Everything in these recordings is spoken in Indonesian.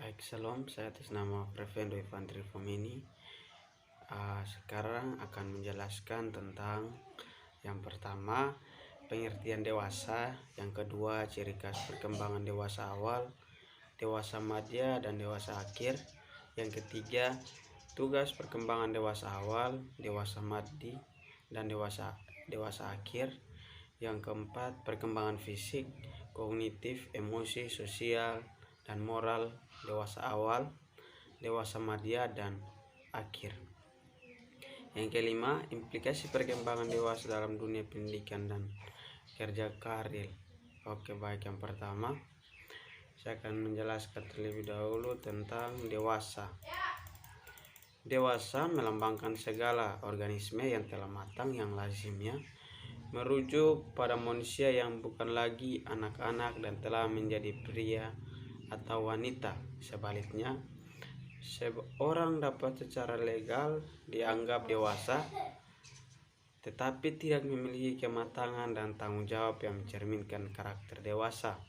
Baik, Shalom, saya atas nama Prevendo Infantri Fomini. Sekarang akan menjelaskan tentang yang pertama, pengertian dewasa, yang kedua, ciri khas perkembangan dewasa awal, dewasa madya, dan dewasa akhir, yang ketiga, tugas perkembangan dewasa awal, dewasa madya, dan dewasa akhir, yang keempat, perkembangan fisik, kognitif, emosi, sosial, dan moral dewasa awal, dewasa madya, dan akhir. Yang kelima, implikasi perkembangan dewasa dalam dunia pendidikan dan kerja karir. Oke, baik, yang pertama saya akan menjelaskan terlebih dahulu tentang dewasa. Dewasa melambangkan segala organisme yang telah matang, yang lazimnya merujuk pada manusia yang bukan lagi anak-anak dan telah menjadi pria atau wanita. Sebaliknya, seorang dapat secara legal dianggap dewasa tetapi tidak memiliki kematangan dan tanggung jawab yang mencerminkan karakter dewasa.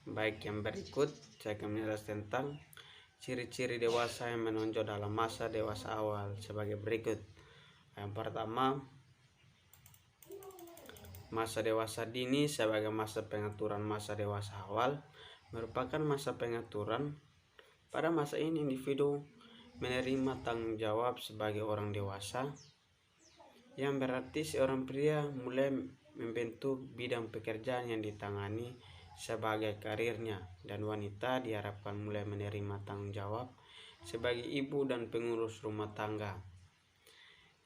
Baik, yang berikut saya akan menjelaskan tentang ciri-ciri dewasa yang menonjol dalam masa dewasa awal sebagai berikut. Yang pertama, masa dewasa dini sebagai masa pengaturan. Masa dewasa awal merupakan masa pengaturan. Pada masa ini individu menerima tanggung jawab sebagai orang dewasa, yang berarti seorang pria mulai membentuk bidang pekerjaan yang ditangani sebagai karirnya, dan wanita diharapkan mulai menerima tanggung jawab sebagai ibu dan pengurus rumah tangga.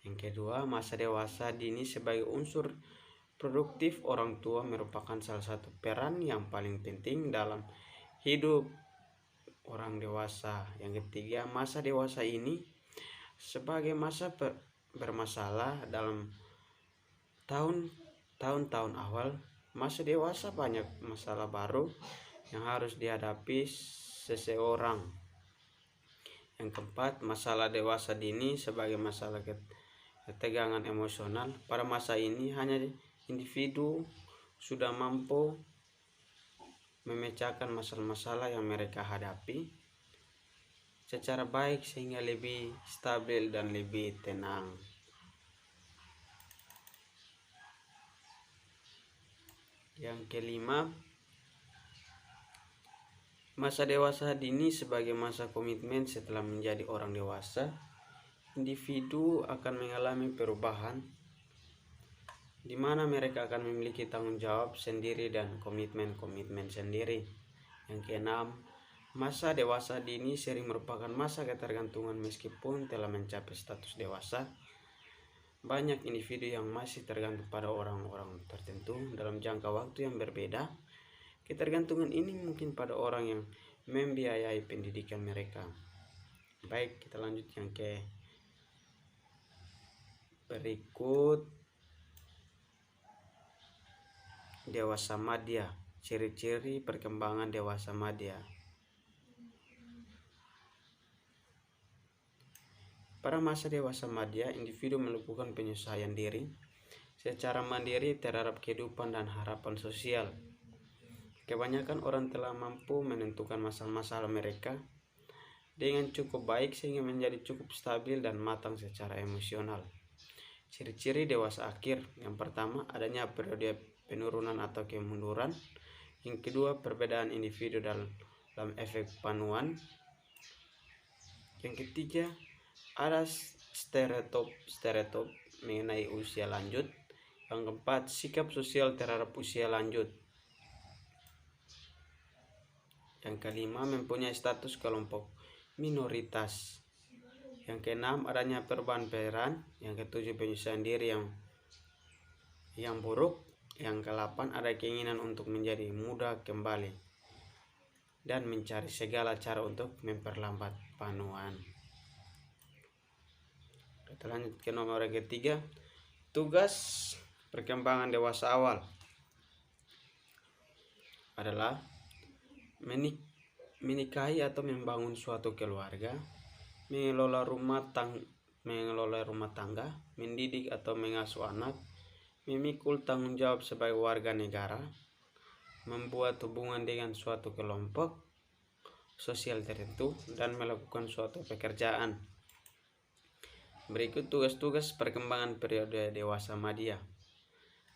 Yang kedua, masa dewasa dini sebagai unsur produktif. Orang tua merupakan salah satu peran yang paling penting dalam hidup orang dewasa. Yang ketiga, masa dewasa ini sebagai masa bermasalah dalam tahun-tahun awal. Masa dewasa banyak masalah baru yang harus dihadapi seseorang. Yang keempat, masalah dewasa dini sebagai masalah ketegangan emosional. Pada masa ini hanya individu sudah mampu memecahkan masalah-masalah yang mereka hadapi secara baik sehingga lebih stabil dan lebih tenang. Yang kelima, masa dewasa dini sebagai masa komitmen. Setelah menjadi orang dewasa, individu akan mengalami perubahan di mana mereka akan memiliki tanggung jawab sendiri dan komitmen sendiri. Yang keenam, masa dewasa dini sering merupakan masa ketergantungan. Meskipun telah mencapai status dewasa, banyak individu yang masih tergantung pada orang-orang tertentu dalam jangka waktu yang berbeda. Ketergantungan ini mungkin pada orang yang membiayai pendidikan mereka. Baik, kita lanjut yang ke berikut. Dewasa madya, ciri-ciri perkembangan dewasa madya. Pada masa dewasa madya, individu melakukan penyesuaian diri secara mandiri terhadap kehidupan dan harapan sosial. Kebanyakan orang telah mampu menentukan masalah-masalah mereka dengan cukup baik sehingga menjadi cukup stabil dan matang secara emosional. Ciri-ciri dewasa akhir. Yang pertama, adanya periode penurunan atau kemunduran. Yang kedua, perbedaan individu dalam efek panuan. Yang ketiga, ada stereotip mengenai usia lanjut. Yang keempat, sikap sosial terhadap usia lanjut. Yang kelima, mempunyai status kelompok minoritas. Yang keenam, adanya perubahan peran. Yang ketujuh, penyesuaian diri yang buruk. Yang kedelapan, ada keinginan untuk menjadi muda kembali dan mencari segala cara untuk memperlambat panuan. Kita lanjut ke nomor yang ketiga, tugas perkembangan dewasa awal adalah menikahi atau membangun suatu keluarga, mengelola rumah tangga, mendidik atau mengasuh anak, memikul tanggung jawab sebagai warga negara, membuat hubungan dengan suatu kelompok sosial tertentu dan melakukan suatu pekerjaan. Berikut tugas-tugas perkembangan periode dewasa madya.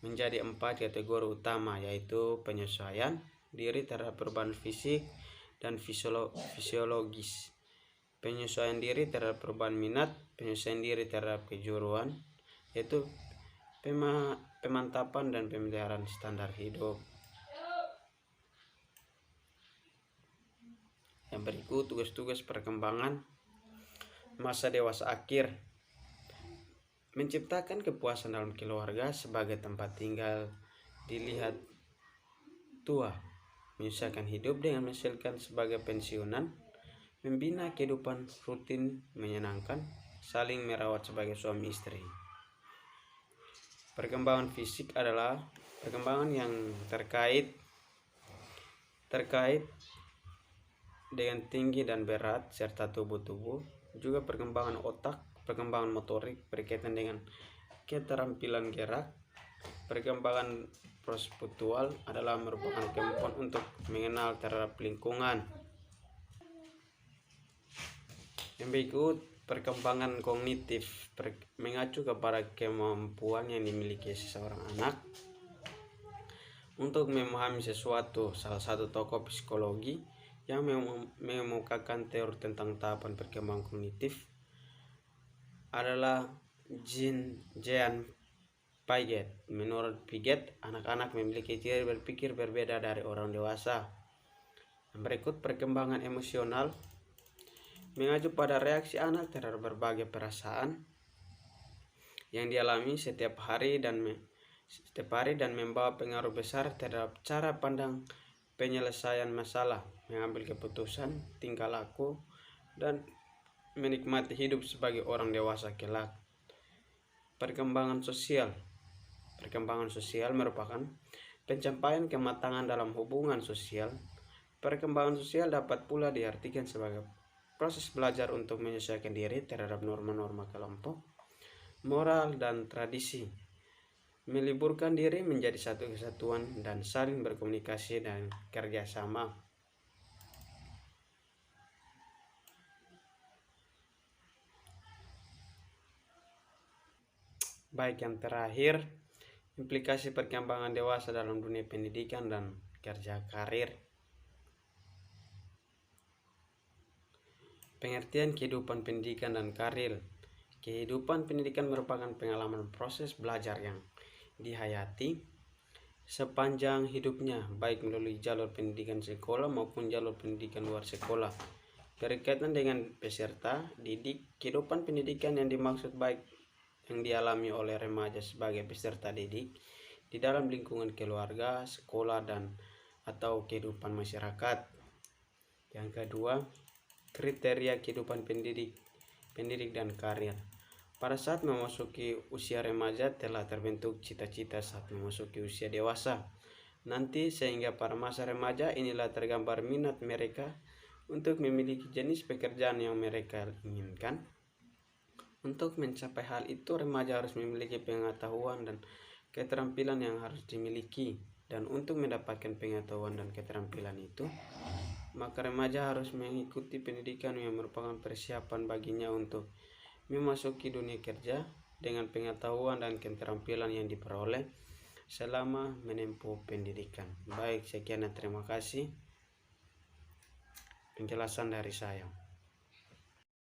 Menjadi 4 kategori utama, yaitu penyesuaian diri terhadap perubahan fisik dan fisiologis, penyesuaian diri terhadap perubahan minat, penyesuaian diri terhadap kejuruan, yaitu pemantapan dan pemeliharaan standar hidup. Yang berikut tugas-tugas perkembangan masa dewasa akhir. Menciptakan kepuasan dalam keluarga sebagai tempat tinggal dilihat tua, menyelesaikan hidup dengan menghasilkan sebagai pensiunan, membina kehidupan rutin menyenangkan, saling merawat sebagai suami istri. Perkembangan fisik adalah perkembangan yang terkait dengan tinggi dan berat serta tubuh. Juga perkembangan otak, perkembangan motorik berkaitan dengan keterampilan gerak. Perkembangan prospektual adalah merupakan kemampuan untuk mengenal terhadap lingkungan. Yang berikut perkembangan kognitif mengacu kepada kemampuan yang dimiliki seseorang anak untuk memahami sesuatu. Salah satu tokoh psikologi yang mengemukakan teori tentang tahapan perkembangan kognitif adalah Jean Piaget. Menurut Piaget, anak-anak memiliki cara berpikir berbeda dari orang dewasa. Berikut perkembangan emosional mengacu pada reaksi anak terhadap berbagai perasaan yang dialami setiap hari dan membawa pengaruh besar terhadap cara pandang penyelesaian masalah, mengambil keputusan, tingkah laku, dan menikmati hidup sebagai orang dewasa kelak. Perkembangan sosial merupakan pencapaian kematangan dalam hubungan sosial. Perkembangan sosial dapat pula diartikan sebagai proses belajar untuk menyesuaikan diri terhadap norma-norma kelompok, moral, dan tradisi, meliburkan diri menjadi satu kesatuan, dan saling berkomunikasi dan kerjasama. Baik, yang terakhir, implikasi perkembangan dewasa dalam dunia pendidikan dan kerja karir. Pengertian kehidupan pendidikan dan karir. Kehidupan pendidikan merupakan pengalaman proses belajar yang dihayati sepanjang hidupnya, baik melalui jalur pendidikan sekolah maupun jalur pendidikan luar sekolah. Berkaitan dengan peserta didik, kehidupan pendidikan yang dimaksud baik yang dialami oleh remaja sebagai peserta didik di dalam lingkungan keluarga, sekolah, dan atau kehidupan masyarakat. Yang kedua, kriteria kehidupan pendidik dan karir. Pada saat memasuki usia remaja telah terbentuk cita-cita saat memasuki usia dewasa nanti, sehingga pada masa remaja inilah tergambar minat mereka untuk memiliki jenis pekerjaan yang mereka inginkan. Untuk mencapai hal itu, remaja harus memiliki pengetahuan dan keterampilan yang harus dimiliki. Dan untuk mendapatkan pengetahuan dan keterampilan itu, maka remaja harus mengikuti pendidikan yang merupakan persiapan baginya untuk memasuki dunia kerja dengan pengetahuan dan keterampilan yang diperoleh selama menempuh pendidikan. Baik, sekian dan terima kasih penjelasan dari saya.